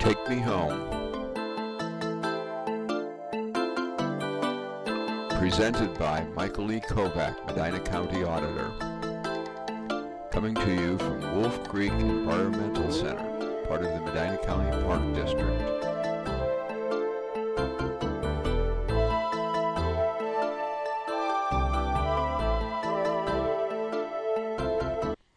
Take Me Home. Presented by Michael E. Kovack, Medina County Auditor. Coming to you from Wolf Creek Environmental Center, part of the Medina County Park District.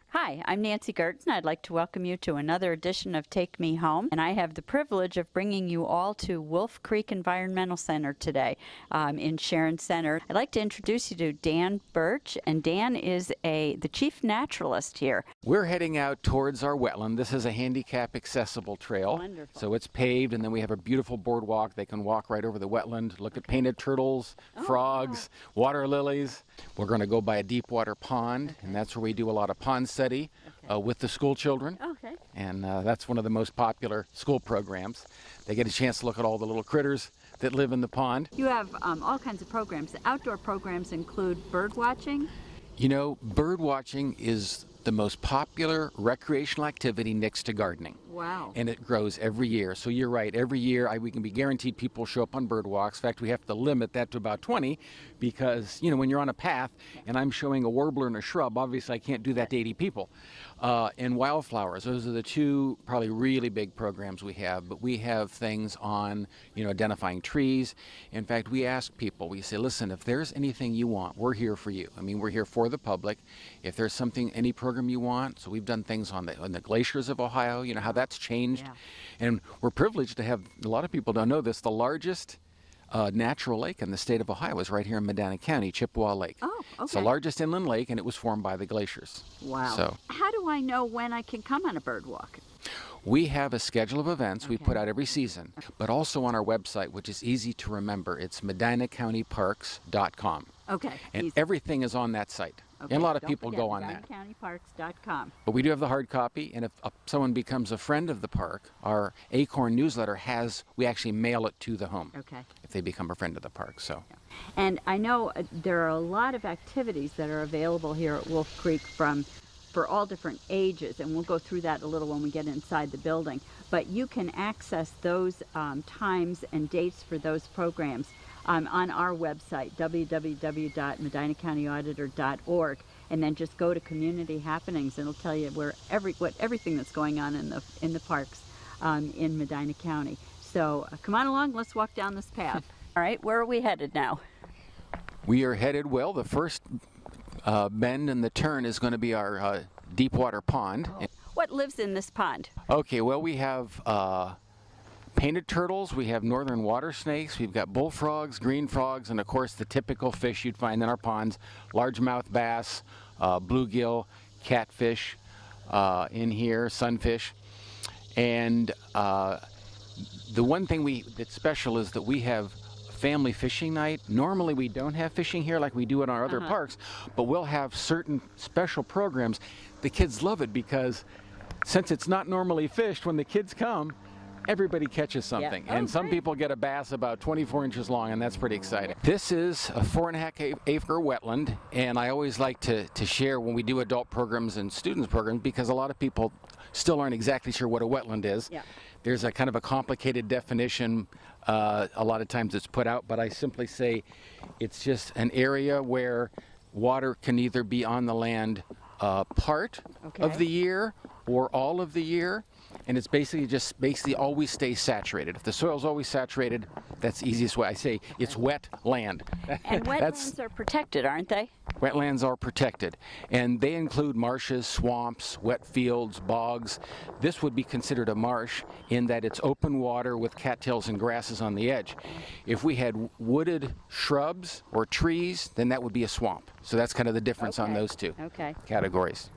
Hi, I'm Nancy Girton. I'd like to welcome you to another edition of Take Me Home, and I have the privilege of bringing you all to Wolf Creek Environmental Center today in Sharon Center. I'd like to introduce you to Dan Bertsch, and Dan is the Chief Naturalist here. We're heading out towards our wetland. This is a handicap accessible trail. Wonderful. So it's paved, and then we have a beautiful boardwalk. They can walk right over the wetland, look at painted turtles, frogs, water lilies. We're going to go by a deep water pond, and that's where we do a lot of pond study with the school children. Okay. And that's one of the most popular school programs. They get a chance to look at all the little critters that live in the pond. You have all kinds of programs. The outdoor programs include bird watching. You know, bird watching is the most popular recreational activity next to gardening. Wow. And it grows every year. So you're right, every year we can be guaranteed people show up on bird walks. In fact, we have to limit that to about 20 because, you know, when you're on a path and I'm showing a warbler and a shrub, obviously I can't do that to 80 people. And wildflowers, those are the two probably really big programs we have. But we have things on, you know, identifying trees. In fact, we ask people, we say, listen, if there's anything you want, we're here for you. I mean, we're here for the public. If there's something, any program you want, so we've done things on the glaciers of Ohio, you know, how that's changed. Yeah. And we're privileged to have, a lot of people don't know this, the largest natural lake in the state of Ohio is right here in Medina County, Chippewa Lake. Oh, okay. It's the largest inland lake, and it was formed by the glaciers. Wow. So, how do I know when I can come on a bird walk? we have a schedule of events we put out every season, but also on our website, which is easy to remember. It's medinacountyparks.com. Okay. And easy. everything is on that site. Okay, And a lot of don't people forget, go on that. medinacountyparks.com. But we do have the hard copy, and if someone becomes a friend of the park, our Acorn newsletter we actually mail it to the home. Okay. If they become a friend of the park. So. And I know there are a lot of activities that are available here at Wolf Creek for all different ages, and we'll go through that a little when we get inside the building. But you can access those times and dates for those programs on our website, www.medinacountyauditor.org, and then just go to Community Happenings, and it'll tell you where everything that's going on in the parks in Medina County. So come on along, let's walk down this path. All right, where are we headed now? We are headed, well, the first bend and the turn is going to be our deep water pond. Oh. What lives in this pond? Okay, well, we have painted turtles, we have northern water snakes, we've got bullfrogs, green frogs, and of course the typical fish you'd find in our ponds, largemouth bass, bluegill, catfish in here, sunfish. And the one thing that's special is that we have family fishing night. Normally we don't have fishing here like we do in our other parks, but we'll have certain special programs. The kids love it because since it's not normally fished, when the kids come, everybody catches something. Yeah. And some people get a bass about 24 inches long, and that's pretty exciting. This is a 4.5 acre wetland, and I always like to share when we do adult programs and students programs, because a lot of people still aren't exactly sure what a wetland is. Yeah. There's a kind of a complicated definition. A lot of times it's put out, but I simply say it's just an area where water can either be on the land part of the year or all of the year, and it's basically always stays saturated. If the soil's always saturated, that's the easiest way. I say it's wet land. And wetlands are protected, aren't they? Wetlands are protected, and they include marshes, swamps, wet fields, bogs. This would be considered a marsh in that it's open water with cattails and grasses on the edge. If we had wooded shrubs or trees, then that would be a swamp. So that's kind of the difference on those two categories.